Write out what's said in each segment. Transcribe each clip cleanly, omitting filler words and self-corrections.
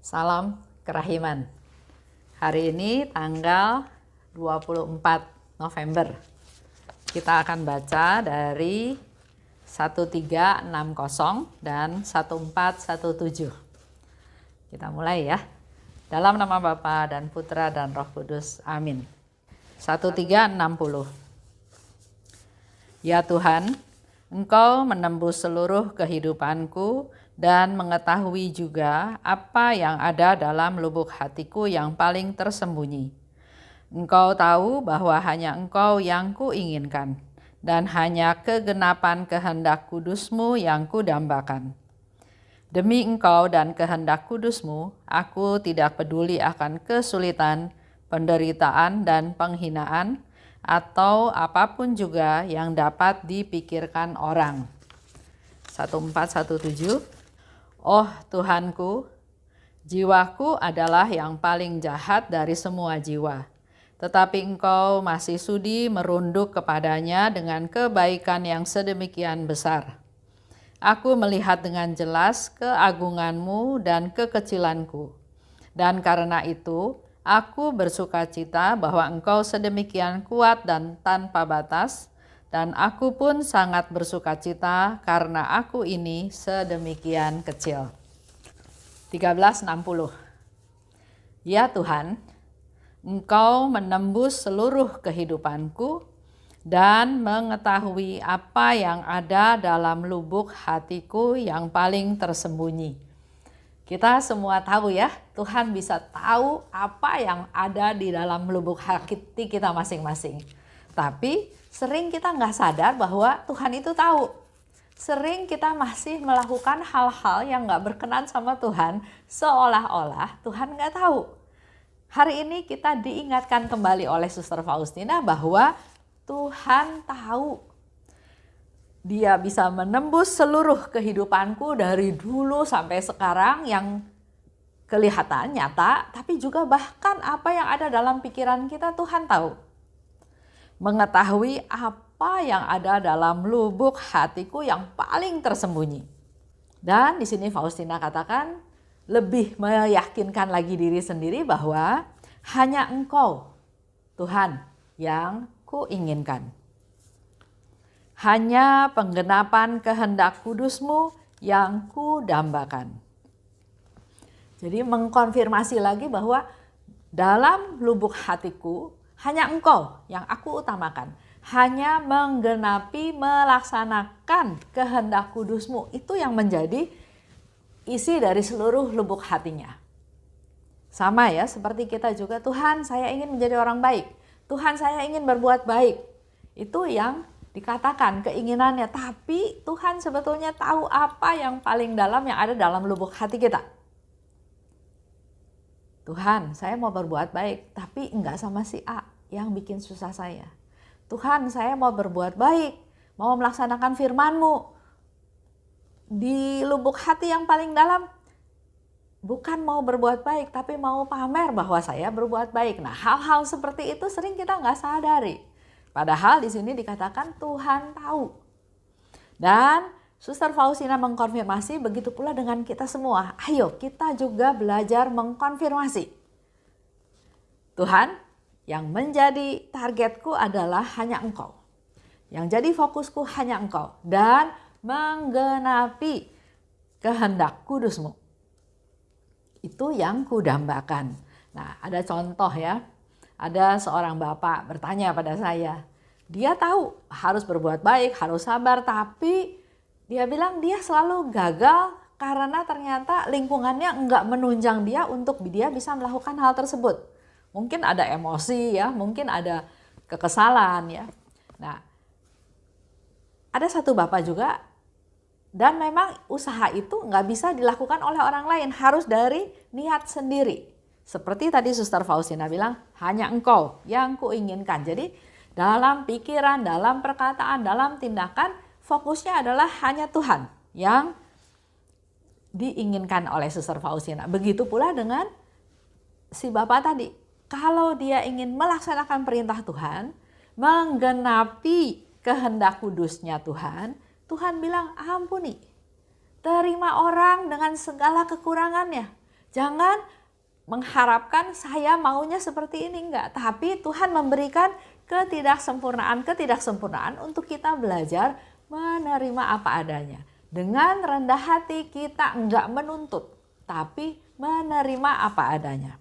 Salam kerahiman. Hari ini tanggal 24 November. Kita akan baca dari 1360 dan 1417. Kita mulai ya. Dalam nama Bapa dan Putra dan Roh Kudus. Amin. 1360. Ya Tuhan, Engkau menembus seluruh kehidupanku dan mengetahui juga apa yang ada dalam lubuk hatiku yang paling tersembunyi. Engkau tahu bahwa hanya Engkau yang kuinginkan, dan hanya kegenapan kehendak kudus-Mu yang kudambakan. Demi Engkau dan kehendak kudus-Mu, aku tidak peduli akan kesulitan, penderitaan, dan penghinaan, atau apapun juga yang dapat dipikirkan orang. 1417. Oh Tuhanku, jiwaku adalah yang paling jahat dari semua jiwa. Tetapi Engkau masih sudi merunduk kepadanya dengan kebaikan yang sedemikian besar. Aku melihat dengan jelas keagungan-Mu dan kekecilanku. Dan karena itu, aku bersukacita bahwa Engkau sedemikian kuat dan tanpa batas, dan aku pun sangat bersukacita karena aku ini sedemikian kecil. 1360. Ya Tuhan, Engkau menembus seluruh kehidupanku dan mengetahui apa yang ada dalam lubuk hatiku yang paling tersembunyi. Kita semua tahu ya, Tuhan bisa tahu apa yang ada di dalam lubuk hati kita masing-masing. Tapi sering kita nggak sadar bahwa Tuhan itu tahu. Sering kita masih melakukan hal-hal yang nggak berkenan sama Tuhan, seolah-olah Tuhan nggak tahu. Hari ini kita diingatkan kembali oleh Suster Faustina bahwa Tuhan tahu. Dia bisa menembus seluruh kehidupanku dari dulu sampai sekarang yang kelihatan nyata, tapi juga bahkan apa yang ada dalam pikiran kita Tuhan tahu. Mengetahui apa yang ada dalam lubuk hatiku yang paling tersembunyi. Dan di sini Faustina katakan lebih meyakinkan lagi diri sendiri bahwa hanya Engkau, Tuhan, yang kuinginkan. Hanya penggenapan kehendak kudus-Mu yang kudambakan. Jadi mengkonfirmasi lagi bahwa dalam lubuk hatiku hanya Engkau yang aku utamakan. Hanya menggenapi, melaksanakan kehendak kudus-Mu. Itu yang menjadi isi dari seluruh lubuk hatinya. Sama ya, seperti kita juga, Tuhan saya ingin menjadi orang baik. Tuhan saya ingin berbuat baik. Itu yang dikatakan keinginannya, tapi Tuhan sebetulnya tahu apa yang paling dalam yang ada dalam lubuk hati kita. Tuhan, saya mau berbuat baik, tapi enggak sama si A yang bikin susah saya. Tuhan, saya mau berbuat baik, mau melaksanakan firman-Mu. Di lubuk hati yang paling dalam, bukan mau berbuat baik, tapi mau pamer bahwa saya berbuat baik. Nah, hal-hal seperti itu sering kita enggak sadari. Padahal di sini dikatakan Tuhan tahu. Dan Suster Faustina mengkonfirmasi, begitu pula dengan kita semua. Ayo kita juga belajar mengkonfirmasi. Tuhan, yang menjadi targetku adalah hanya Engkau. Yang jadi fokusku hanya Engkau. Dan menggenapi kehendak kudus-Mu. Itu yang kudambakan. Nah, ada contoh ya. Ada seorang bapak bertanya pada saya, dia tahu harus berbuat baik, harus sabar, tapi dia bilang dia selalu gagal karena ternyata lingkungannya enggak menunjang dia untuk dia bisa melakukan hal tersebut. Mungkin ada emosi ya, mungkin ada kekesalan ya. Nah, ada satu bapak juga, dan memang usaha itu enggak bisa dilakukan oleh orang lain, harus dari niat sendiri. Seperti tadi Suster Faustina bilang, hanya Engkau yang kuinginkan. Jadi dalam pikiran, dalam perkataan, dalam tindakan, fokusnya adalah hanya Tuhan yang diinginkan oleh Suster Faustina. Begitu pula dengan si bapak tadi. Kalau dia ingin melaksanakan perintah Tuhan, menggenapi kehendak kudusnya Tuhan, Tuhan bilang ampuni. Terima orang dengan segala kekurangannya. Jangan mengharapkan saya maunya seperti ini, enggak. Tapi Tuhan memberikan ketidaksempurnaan untuk kita belajar menerima apa adanya. Dengan rendah hati kita enggak menuntut, tapi menerima apa adanya.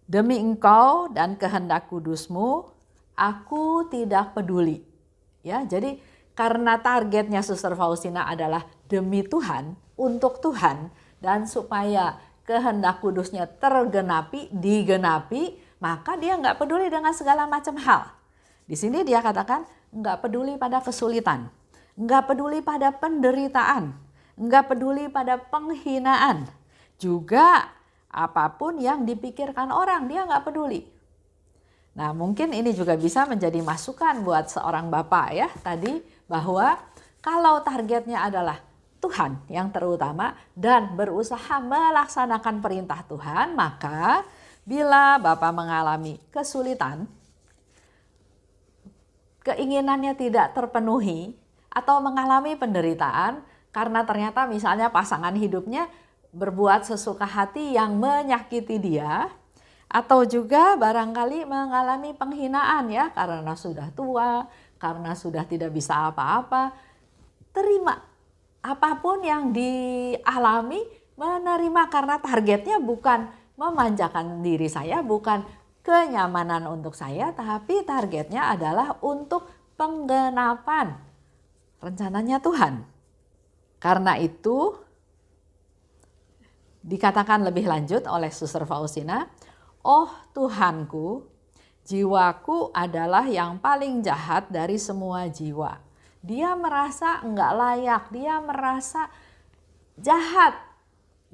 Demi Engkau dan kehendak kudus-Mu, aku tidak peduli. Ya, jadi karena targetnya Suster Faustina adalah demi Tuhan, untuk Tuhan, dan supaya kehendak kudusnya digenapi, maka dia nggak peduli dengan segala macam hal. Di sini dia katakan nggak peduli pada kesulitan, nggak peduli pada penderitaan, nggak peduli pada penghinaan, juga apapun yang dipikirkan orang dia nggak peduli. Nah, mungkin ini juga bisa menjadi masukan buat seorang bapak ya tadi, bahwa kalau targetnya adalah Tuhan yang terutama dan berusaha melaksanakan perintah Tuhan, maka bila bapak mengalami kesulitan, keinginannya tidak terpenuhi atau mengalami penderitaan karena ternyata misalnya pasangan hidupnya berbuat sesuka hati yang menyakiti dia, atau juga barangkali mengalami penghinaan ya karena sudah tua, karena sudah tidak bisa apa-apa, terima apapun yang dialami, menerima karena targetnya bukan memanjakan diri saya, bukan kenyamanan untuk saya, tapi targetnya adalah untuk penggenapan rencananya Tuhan. Karena itu dikatakan lebih lanjut oleh Suster Faustina, "Oh Tuhanku, jiwaku adalah yang paling jahat dari semua jiwa." Dia merasa enggak layak, dia merasa jahat.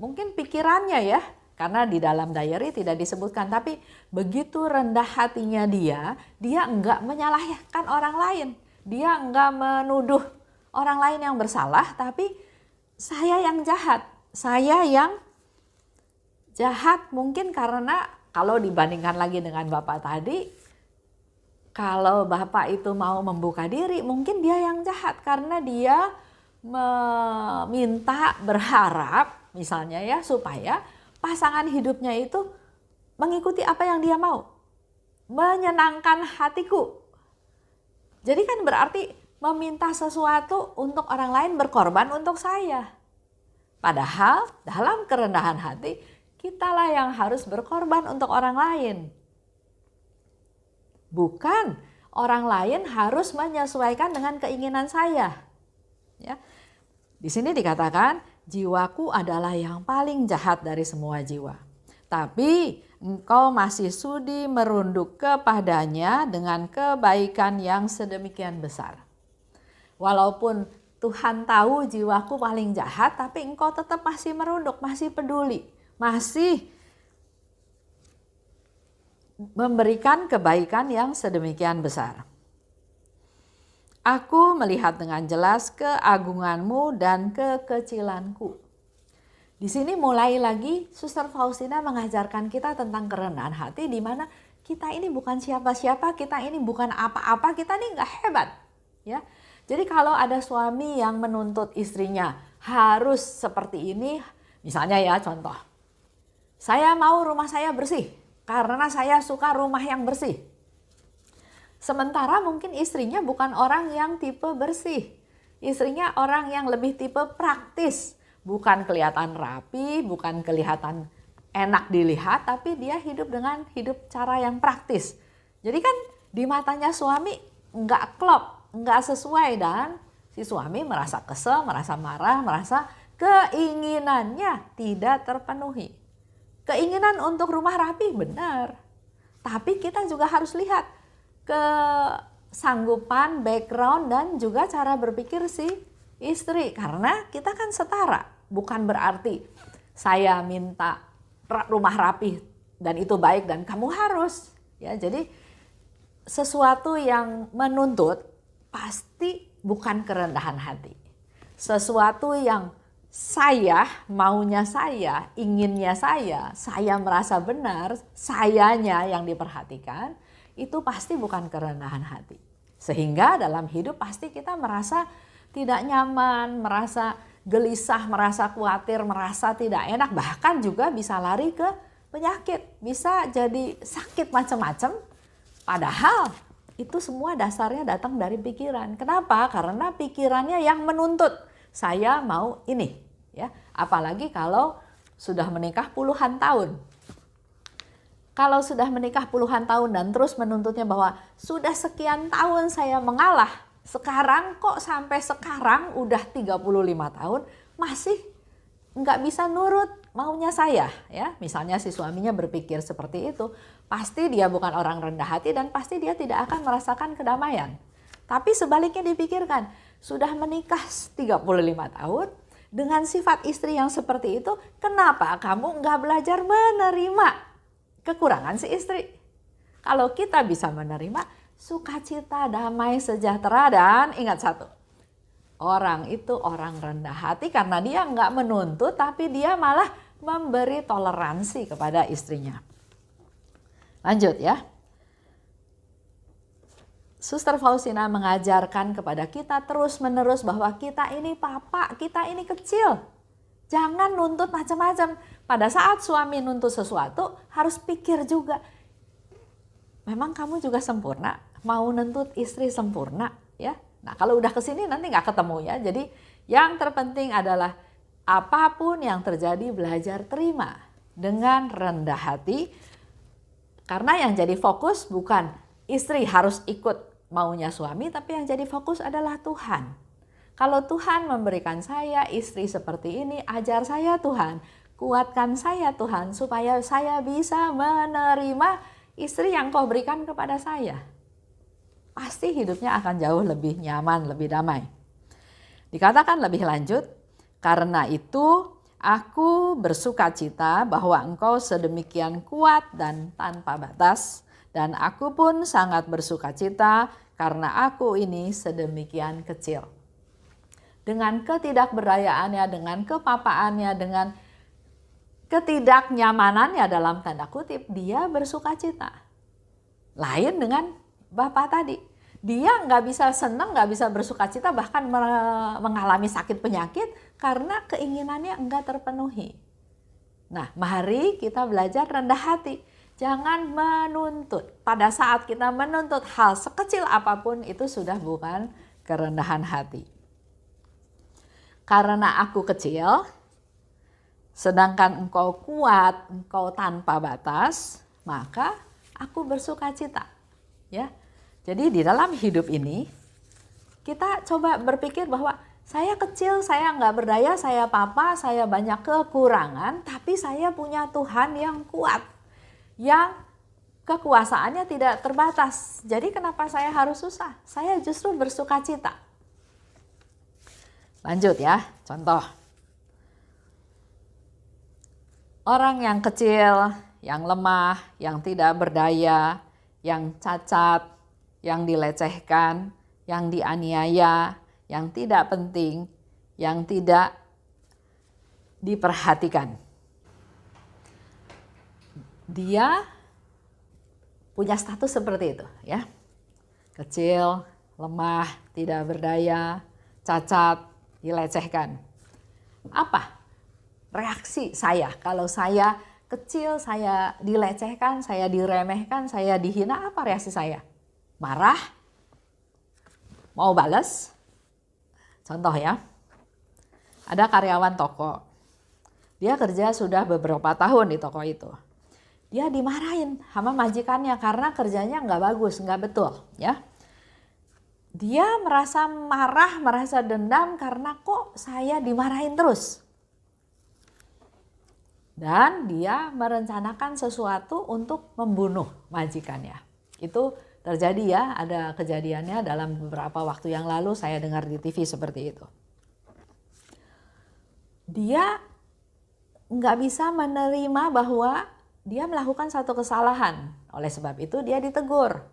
Mungkin pikirannya ya, karena di dalam diary tidak disebutkan, tapi begitu rendah hatinya dia enggak menyalahkan orang lain. Dia enggak menuduh orang lain yang bersalah, tapi saya yang jahat. Saya yang jahat mungkin karena kalau dibandingkan lagi dengan Bapak tadi, kalau Bapak itu mau membuka diri, mungkin dia yang jahat karena dia meminta, berharap misalnya ya supaya pasangan hidupnya itu mengikuti apa yang dia mau, menyenangkan hatiku. Jadi kan berarti meminta sesuatu untuk orang lain, berkorban untuk saya. Padahal dalam kerendahan hati, kitalah yang harus berkorban untuk orang lain. Bukan orang lain harus menyesuaikan dengan keinginan saya. Ya. Di sini dikatakan jiwaku adalah yang paling jahat dari semua jiwa. Tapi engkau masih sudi merunduk kepadanya dengan kebaikan yang sedemikian besar. Walaupun Tuhan tahu jiwaku paling jahat, tapi engkau tetap masih merunduk, masih peduli, masih memberikan kebaikan yang sedemikian besar. Aku melihat dengan jelas keagunganmu dan kekecilanku. Di sini mulai lagi Suster Faustina mengajarkan kita tentang kerendahan hati, di mana kita ini bukan siapa-siapa, kita ini bukan apa-apa, kita ini nggak hebat. Ya, jadi kalau ada suami yang menuntut istrinya harus seperti ini, misalnya ya contoh, saya mau rumah saya bersih. Karena saya suka rumah yang bersih. Sementara mungkin istrinya bukan orang yang tipe bersih. Istrinya orang yang lebih tipe praktis. Bukan kelihatan rapi, bukan kelihatan enak dilihat, tapi dia hidup dengan cara yang praktis. Jadi kan di matanya suami nggak klop, nggak sesuai, dan si suami merasa kesel, merasa marah, merasa keinginannya tidak terpenuhi. Keinginan untuk rumah rapi benar, tapi kita juga harus lihat kesanggupan, background, dan juga cara berpikir si istri. Karena kita kan setara, bukan berarti saya minta rumah rapi dan itu baik dan kamu harus. Ya, jadi sesuatu yang menuntut pasti bukan kerendahan hati. Sesuatu yang maunya saya, inginnya saya merasa benar, sayanya yang diperhatikan, itu pasti bukan kerendahan hati. Sehingga dalam hidup pasti kita merasa tidak nyaman, merasa gelisah, merasa khawatir, merasa tidak enak, bahkan juga bisa lari ke penyakit, bisa jadi sakit macam-macam. Padahal itu semua dasarnya datang dari pikiran. Kenapa? Karena pikirannya yang menuntut saya mau ini, ya. Apalagi kalau sudah menikah puluhan tahun. Kalau sudah menikah puluhan tahun dan terus menuntutnya bahwa sudah sekian tahun saya mengalah, sekarang kok sampai sekarang udah 35 tahun masih nggak bisa nurut maunya saya, ya. Misalnya si suaminya berpikir seperti itu, pasti dia bukan orang rendah hati dan pasti dia tidak akan merasakan kedamaian. Tapi sebaliknya dipikirkan, sudah menikah 35 tahun dengan sifat istri yang seperti itu, kenapa kamu nggak belajar menerima kekurangan si istri? Kalau kita bisa menerima, sukacita, damai, sejahtera, dan ingat satu, orang itu orang rendah hati karena dia nggak menuntut, tapi dia malah memberi toleransi kepada istrinya. Lanjut ya. Suster Faustina mengajarkan kepada kita terus-menerus bahwa kita ini papa, kita ini kecil. Jangan nuntut macam-macam. Pada saat suami nuntut sesuatu, harus pikir juga, memang kamu juga sempurna, mau nuntut istri sempurna, ya. Nah, kalau udah kesini nanti nggak ketemu ya. Jadi yang terpenting adalah apapun yang terjadi belajar terima dengan rendah hati. Karena yang jadi fokus bukan istri harus ikut maunya suami, tapi yang jadi fokus adalah Tuhan. Kalau Tuhan memberikan saya istri seperti ini, ajar saya Tuhan, kuatkan saya Tuhan supaya saya bisa menerima istri yang Kau berikan kepada saya. Pasti hidupnya akan jauh lebih nyaman, lebih damai. Dikatakan lebih lanjut, karena itu aku bersukacita bahwa Engkau sedemikian kuat dan tanpa batas, dan aku pun sangat bersukacita karena aku ini sedemikian kecil. Dengan ketidakberdayaannya, dengan kepapaannya, dengan ketidaknyamanannya dalam tanda kutip, dia bersukacita. Lain dengan Bapak tadi. Dia nggak bisa senang, nggak bisa bersukacita, bahkan mengalami sakit penyakit karena keinginannya enggak terpenuhi. Nah, mari kita belajar rendah hati. Jangan menuntut. Pada saat kita menuntut hal sekecil apapun, itu sudah bukan kerendahan hati. Karena aku kecil, sedangkan Engkau kuat, Engkau tanpa batas, maka aku bersukacita. Ya. Jadi di dalam hidup ini, kita coba berpikir bahwa saya kecil, saya nggak berdaya, saya papa, saya banyak kekurangan, tapi saya punya Tuhan yang kuat, yang kekuasaannya tidak terbatas. Jadi kenapa saya harus susah? Saya justru bersukacita. Lanjut ya, contoh. Orang yang kecil, yang lemah, yang tidak berdaya, yang cacat, yang dilecehkan, yang dianiaya, yang tidak penting, yang tidak diperhatikan. Dia punya status seperti itu, ya. Kecil, lemah, tidak berdaya, cacat, dilecehkan. Apa reaksi saya kalau saya kecil, saya dilecehkan, saya diremehkan, saya dihina? Apa reaksi saya? Marah? Mau balas? Contoh ya, ada karyawan toko. Dia kerja sudah beberapa tahun di toko itu. Dia dimarahin sama majikannya karena kerjanya nggak bagus, nggak betul, ya. Dia merasa marah, merasa dendam karena kok saya dimarahin terus. Dan dia merencanakan sesuatu untuk membunuh majikannya. Itu terjadi ya, ada kejadiannya dalam beberapa waktu yang lalu, saya dengar di TV seperti itu. Dia nggak bisa menerima bahwa dia melakukan satu kesalahan. Oleh sebab itu dia ditegur.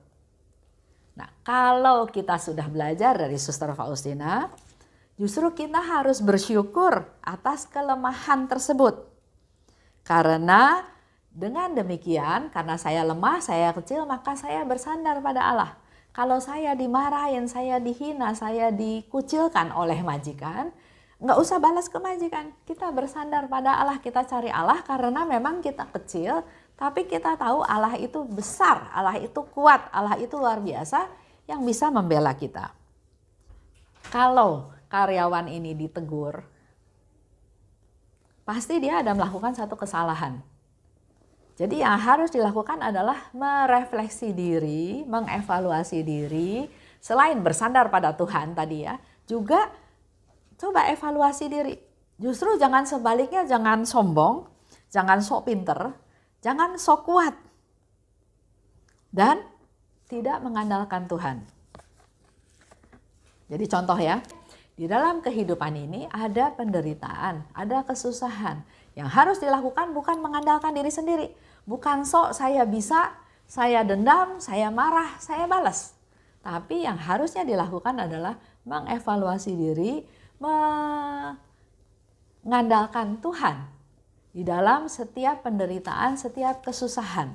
Nah, kalau kita sudah belajar dari Suster Faustina, justru kita harus bersyukur atas kelemahan tersebut. Karena dengan demikian, karena saya lemah, saya kecil, maka saya bersandar pada Allah. Kalau saya dimarahin, saya dihina, saya dikucilkan oleh majikan, Nggak usah balas ke majikan, kita bersandar pada Allah, kita cari Allah karena memang kita kecil, tapi kita tahu Allah itu besar, Allah itu kuat, Allah itu luar biasa yang bisa membela kita. Kalau karyawan ini ditegur, pasti dia ada melakukan satu kesalahan. Jadi yang harus dilakukan adalah merefleksi diri, mengevaluasi diri, selain bersandar pada Tuhan tadi ya, juga coba evaluasi diri. Justru jangan sebaliknya, jangan sombong, jangan sok pinter, jangan sok kuat. Dan tidak mengandalkan Tuhan. Jadi contoh ya, di dalam kehidupan ini ada penderitaan, ada kesusahan. Yang harus dilakukan bukan mengandalkan diri sendiri. Bukan sok saya bisa, saya dendam, saya marah, saya balas. Tapi yang harusnya dilakukan adalah mengevaluasi diri, mengandalkan Tuhan di dalam setiap penderitaan, setiap kesusahan.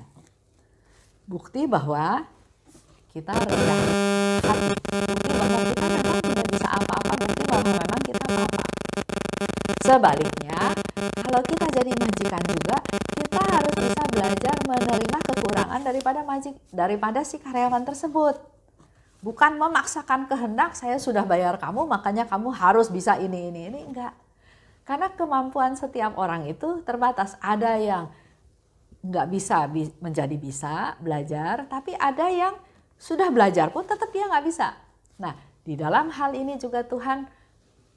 Bukti bahwa kita rendah hati, bukti bahwa kita memang tidak bisa apa-apa, bukti bahwa memang kita apa-apa. Sebaliknya, kalau kita jadi majikan juga, kita harus bisa belajar menerima kekurangan daripada si karyawan tersebut. Bukan memaksakan kehendak, saya sudah bayar kamu, makanya kamu harus bisa ini, enggak. Karena kemampuan setiap orang itu terbatas. Ada yang nggak bisa menjadi bisa belajar, tapi ada yang sudah belajar pun tetap dia nggak bisa. Nah, di dalam hal ini juga Tuhan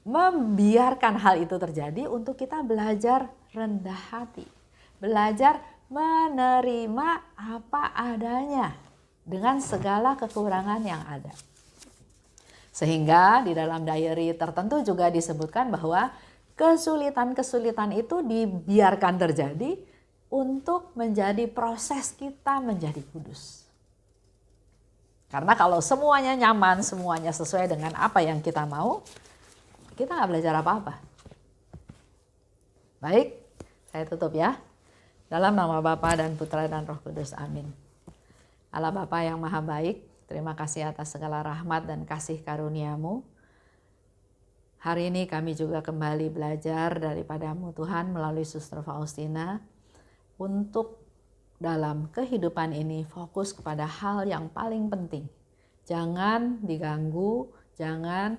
membiarkan hal itu terjadi untuk kita belajar rendah hati. Belajar menerima apa adanya dengan segala kekurangan yang ada. Sehingga di dalam diary tertentu juga disebutkan bahwa kesulitan-kesulitan itu dibiarkan terjadi untuk menjadi proses kita menjadi kudus. Karena kalau semuanya nyaman, semuanya sesuai dengan apa yang kita mau, kita nggak belajar apa-apa. Baik, saya tutup ya. Dalam nama Bapa dan Putra dan Roh Kudus, amin. Allah Bapa yang Maha Baik, terima kasih atas segala rahmat dan kasih karunia-Mu. Hari ini kami juga kembali belajar daripada-Mu Tuhan melalui Suster Faustina untuk dalam kehidupan ini fokus kepada hal yang paling penting. Jangan diganggu, jangan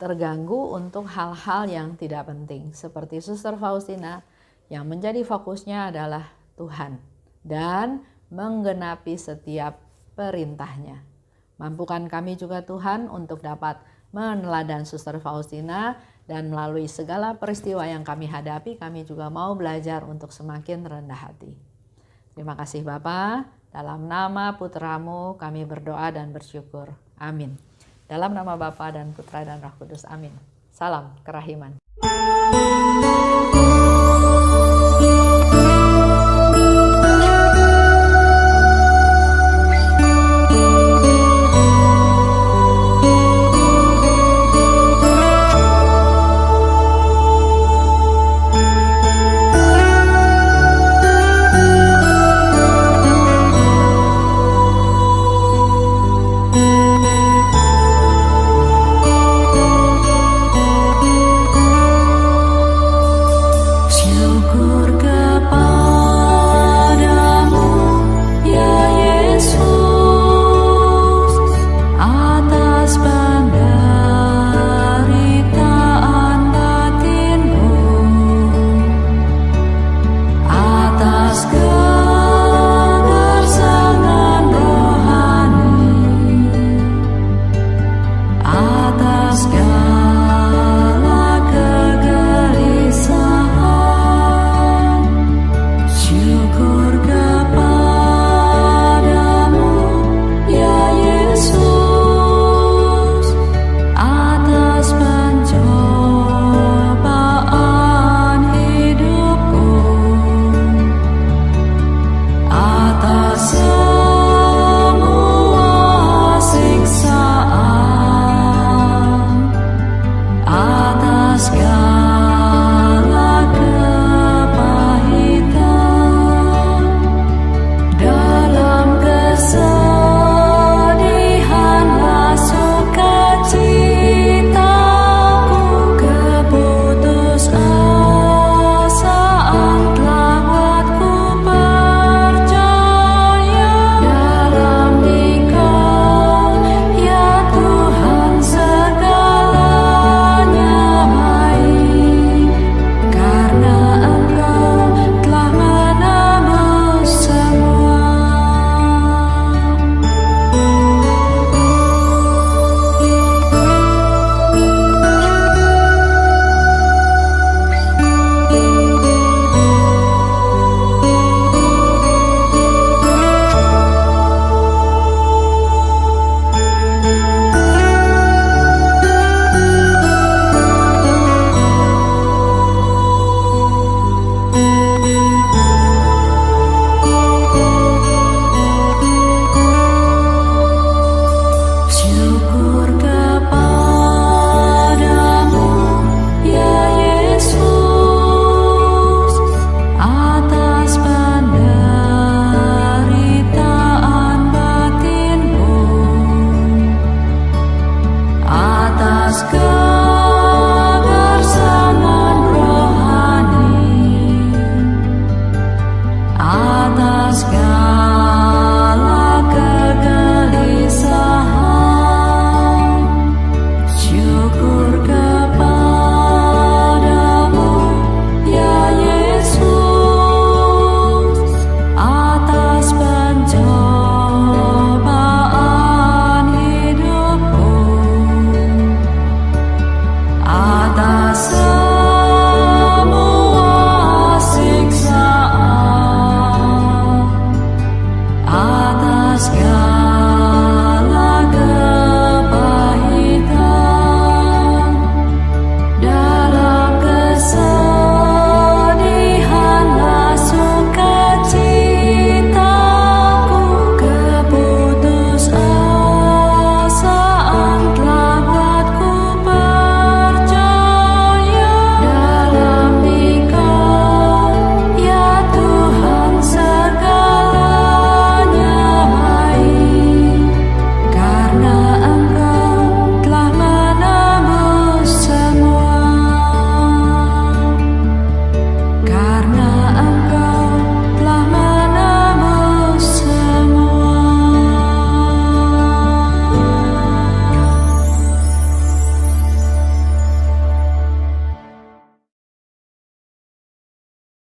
terganggu untuk hal-hal yang tidak penting. Seperti Suster Faustina yang menjadi fokusnya adalah Tuhan dan menggenapi setiap perintahnya. Mampukan kami juga Tuhan untuk dapat meneladan Suster Faustina dan melalui segala peristiwa yang kami hadapi, kami juga mau belajar untuk semakin rendah hati. Terima kasih Bapa, dalam nama Putra-Mu kami berdoa dan bersyukur. Amin. Dalam nama Bapa dan Putra dan Roh Kudus, amin. Salam kerahiman.